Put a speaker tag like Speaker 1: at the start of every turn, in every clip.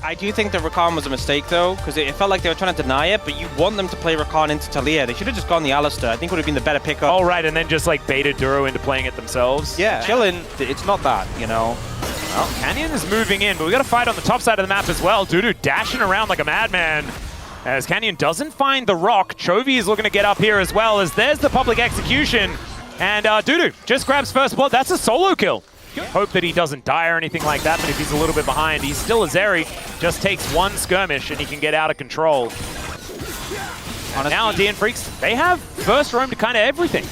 Speaker 1: I do think the Rakan was a mistake, though, because it felt like they were trying to deny it, but you want them to play Rakan into Talia. They should have just gone the Alistar. I think it would have been the better pickup.
Speaker 2: Oh, right, and then just, like, baited Duro into playing it themselves.
Speaker 1: Yeah. Chilling, it's not that, you know.
Speaker 2: Well, Canyon is moving in, but we got to fight on the top side of the map as well. Dudu dashing around like a madman. As Canyon doesn't find the rock, Chovy is looking to get up here as well, as there's the public execution. And Dudu just grabs first blood. That's a solo kill. Hope that he doesn't die or anything like that, but if he's a little bit behind, he's still a Zeri. Just takes one skirmish and he can get out of control. And now DN Freecs, they have first roam to kind of everything.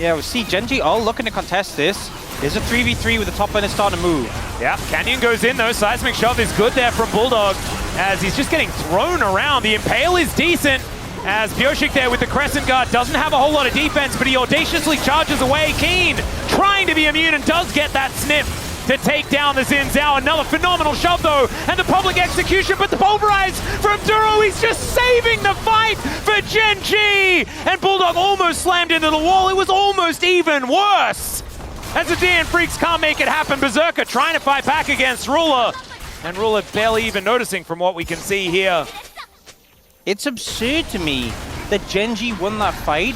Speaker 1: Yeah, we see Genji all looking to contest this. There's a 3v3 with the top lane starting to move.
Speaker 2: Yeah, Canyon goes in though. Seismic shove is good there from Bulldog as he's just getting thrown around. The Impale is decent as Pioshik there with the Crescent Guard doesn't have a whole lot of defense, but he audaciously charges away. Keen trying to be immune and does get that snip to take down the Xin Zhao. Another phenomenal shove though, and the public execution, but the pulverize from Duro, he's just saving the fight for Gen.G! And Bulldog almost slammed into the wall. It was almost even worse. As the DN Freecs can't make it happen. Berserker trying to fight back against Ruler, and Ruler barely even noticing from what we can see here.
Speaker 1: It's absurd to me that Genji won that fight.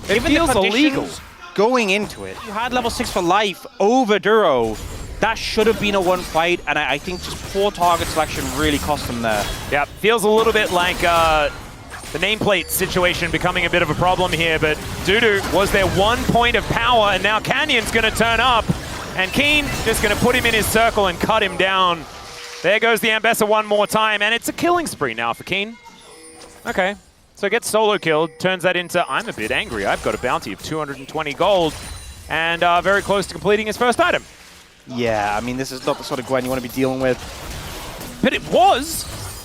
Speaker 2: It feels illegal.
Speaker 1: Going into it. You had level 6 for life over Duro. That should have been a one fight, and I think just poor target selection really cost them there.
Speaker 2: Yeah, feels a little bit like the nameplate situation becoming a bit of a problem here, but Dudu was their 1 point of power, and now Canyon's going to turn up, and Keen just going to put him in his circle and cut him down. There goes the Ambessa one more time, and it's a killing spree now for Keen. Okay, so gets solo killed, turns that into, I'm a bit angry, I've got a bounty of 220 gold, and very close to completing his first item.
Speaker 1: Yeah, I mean, this is not the sort of Gwen you want to be dealing with.
Speaker 2: But it was.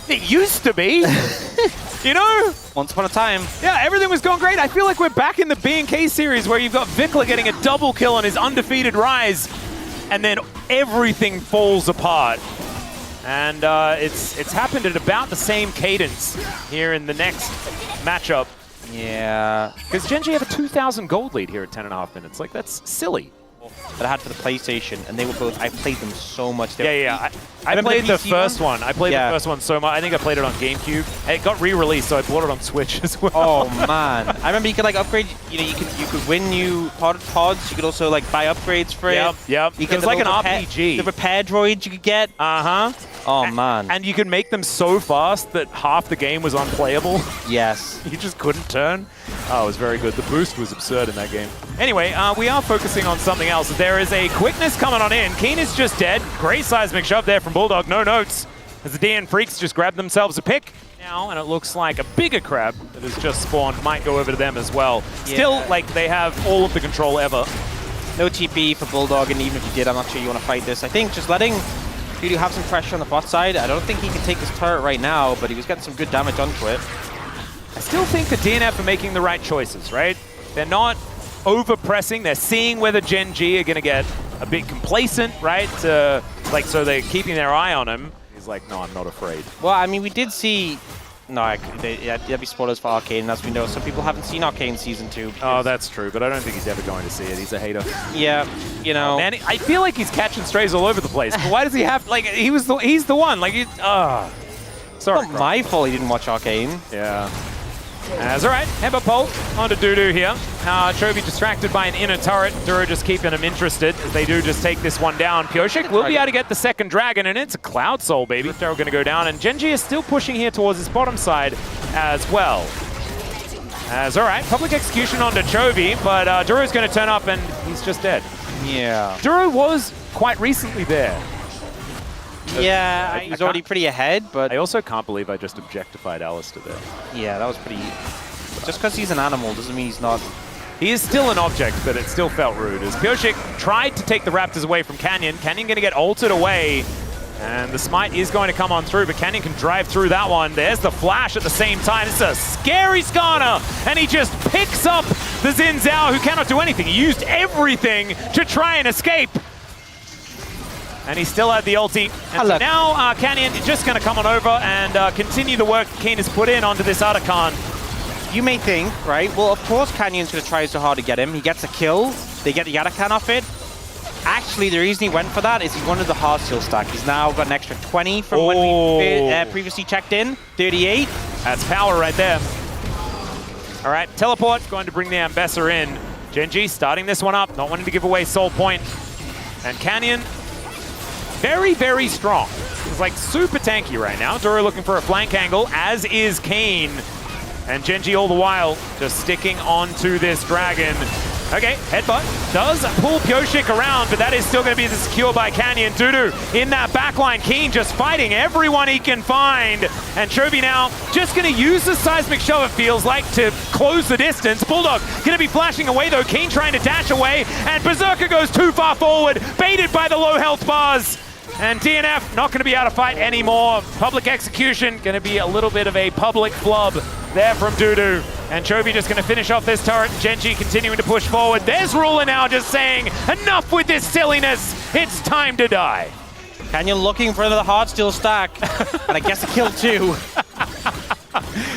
Speaker 2: It used to be. You know?
Speaker 1: Once upon a time.
Speaker 2: Yeah, everything was going great. I feel like we're back in the B&K series where you've got Vikla getting a double kill on his undefeated Rise, and then everything falls apart. And it's happened at about the same cadence here in the next matchup.
Speaker 1: Yeah.
Speaker 2: Because Gen.G have a 2,000 gold lead here at 10.5 minutes. Like, that's silly.
Speaker 1: That I had for the PlayStation, and they were both, I played them so much.
Speaker 2: I played the first one. I played the first one so much. I think I played it on GameCube. It got re-released, so I bought it on Switch as well.
Speaker 1: Oh man, I remember you could like upgrade. You know, you could win new pods. You could also like buy upgrades for it.
Speaker 2: Yep.
Speaker 1: You
Speaker 2: it was like an RPG.
Speaker 1: The repair droids you could get. Oh man.
Speaker 2: And you could make them so fast that half the game was unplayable.
Speaker 1: Yes.
Speaker 2: You just couldn't turn. Oh, it was very good. The boost was absurd in that game. Anyway, we are focusing on something else. There is a quickness coming on in. Keen is just dead. Great seismic shove there from Bulldog. No notes. As the DN Freecs just grabbed themselves a pick now, and it looks like a bigger crab that has just spawned might go over to them as well. Yeah. Still, like, they have all of the control ever.
Speaker 1: No TP for Bulldog, and even if you did, I'm not sure you want to fight this. I think just letting Dudu have some pressure on the bot side. I don't think he can take this turret right now, but he was getting some good damage onto it.
Speaker 2: I still think the DNF are making the right choices, right? They're not over-pressing. They're seeing whether Gen.G are going to get a bit complacent, right? So they're keeping their eye on him. He's like, no, I'm not afraid.
Speaker 1: Well, I mean, we did see... No, that'd be spoilers for Arcane, and as we know, some people haven't seen Arcane Season 2.
Speaker 2: Oh, that's true, but I don't think he's ever going to see it. He's a hater.
Speaker 1: Yeah, you know...
Speaker 2: Man, I feel like he's catching strays all over the place, but why does he have... Like, he's the one. Like, sorry.
Speaker 1: It's not my fault he didn't watch Arcane.
Speaker 2: Yeah. That's all right. Headbutt pole onto Dudu here. Chovy distracted by an inner turret. Duro just keeping him interested. They do just take this one down. Pioshik will be able to get the second dragon, and it's a Cloud Soul, baby. They're going to go down, and Gen.G is still pushing here towards his bottom side as well. All right, public execution onto Chovy, but Duro's going to turn up, and he's just dead.
Speaker 1: Yeah.
Speaker 2: Duro was quite recently there.
Speaker 1: Yeah, he's already pretty ahead, but...
Speaker 2: I also can't believe I just objectified Alistar there.
Speaker 1: Yeah, that was pretty... Just because he's an animal doesn't mean he's not...
Speaker 2: He is still an object, but it still felt rude. As Pioshik tried to take the Raptors away from Canyon. Canyon going to get ulted away, and the smite is going to come on through, but Canyon can drive through that one. There's the flash at the same time. It's a scary Skarner, and he just picks up the Xin Zhao, who cannot do anything. He used everything to try and escape. And he still had the ulti. And so now Canyon is just going to come on over and continue the work Keen has put in onto this Arakan.
Speaker 1: You may think, right, well, of course Canyon's going to try so hard to get him. He gets a kill. They get the Arakan off it. Actually, the reason he went for that is he wanted the hard steel stack. He's now got an extra 20 from when we previously checked in. 38.
Speaker 2: That's power right there. All right, teleport going to bring the Ambassador in. Gen.G starting this one up, not wanting to give away Soul Point. And Canyon, very, very strong. He's like super tanky right now. Duro looking for a flank angle, as is Kane. And Gen.G all the while just sticking onto this dragon. Okay, headbutt does pull Pyoshik around, but that is still going to be secure by Canyon. Dudu in that backline. Keen just fighting everyone he can find. And Chovy now just going to use the seismic shove, it feels like, to close the distance. Bulldog going to be flashing away, though. Keen trying to dash away, and Berserker goes too far forward, baited by the low health bars. And DNF not going to be able to fight anymore. Public execution going to be a little bit of a public flub there from Dudu. And Chovy just going to finish off this turret. Gen.G continuing to push forward. There's Ruler now just saying, enough with this silliness. It's time to die.
Speaker 1: Canyon looking for the hard steel stack. And I guess a kill too.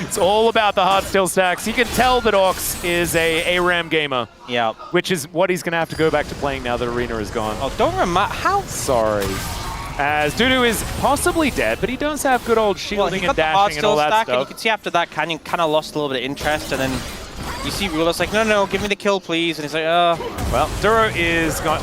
Speaker 2: It's all about the hard steel stacks. You can tell that Orcs is a ARAM gamer.
Speaker 1: Yeah.
Speaker 2: Which is what he's going to have to go back to playing now that Arena is gone.
Speaker 1: Oh, don't remember. How?
Speaker 2: Sorry. As Dudu is possibly dead, but he does have good old shielding and dashing and all that stuff.
Speaker 1: And you can see after that, Canyon kind of lost a little bit of interest, and then you see Ruler's like, no, give me the kill, please. And he's like,
Speaker 2: Well, Duro is going,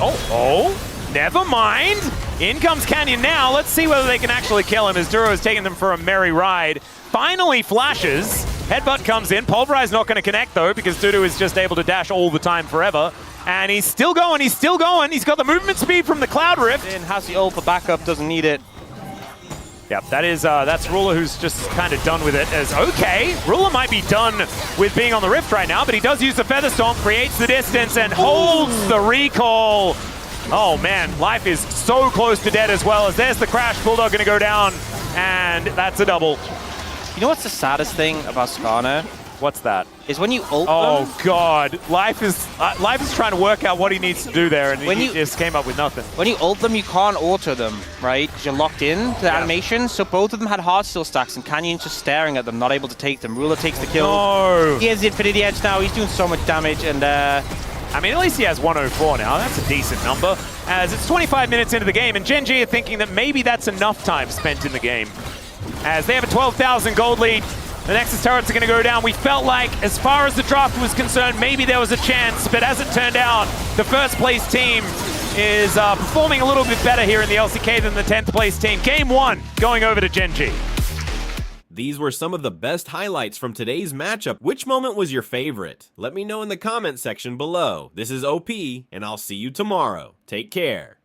Speaker 2: never mind. In comes Canyon now. Let's see whether they can actually kill him, as Duro is taking them for a merry ride. Finally flashes. Headbutt comes in. Pulverize not going to connect, though, because Dudu is just able to dash all the time forever. And he's still going, he's still going. He's got the movement speed from the Cloud Rift.
Speaker 1: And has the ult for backup, doesn't need it.
Speaker 2: Yep, that's Ruler, who's just kind of done with it. As okay, Ruler might be done with being on the Rift right now, but he does use the Feather Storm, creates the distance, and holds the recall. Oh man, life is so close to dead as well, as there's the crash. Bulldog gonna go down, and that's a double.
Speaker 1: You know what's the saddest thing about Skarner?
Speaker 2: What's that?
Speaker 1: Is when you ult them.
Speaker 2: Oh god, life is trying to work out what he needs to do there, and he just came up with nothing.
Speaker 1: When you ult them, you can't auto them, right? Because you're locked in to the animation. So both of them had hard steel stacks, and Canyon's just staring at them, not able to take them. Ruler takes the kill.
Speaker 2: No.
Speaker 1: He has the Infinity Edge now. He's doing so much damage, and
Speaker 2: I mean, at least he has 104 now. That's a decent number. As it's 25 minutes into the game, and Gen.G are thinking that maybe that's enough time spent in the game. As they have a 12,000 gold lead. The Nexus turrets are going to go down. We felt like, as far as the draft was concerned, maybe there was a chance, but as it turned out, the first place team is performing a little bit better here in the LCK than the 10th place team. Game 1 going over to Gen.G.
Speaker 3: These were some of the best highlights from today's matchup. Which moment was your favorite? Let me know in the comment section below. This is OP, and I'll see you tomorrow. Take care.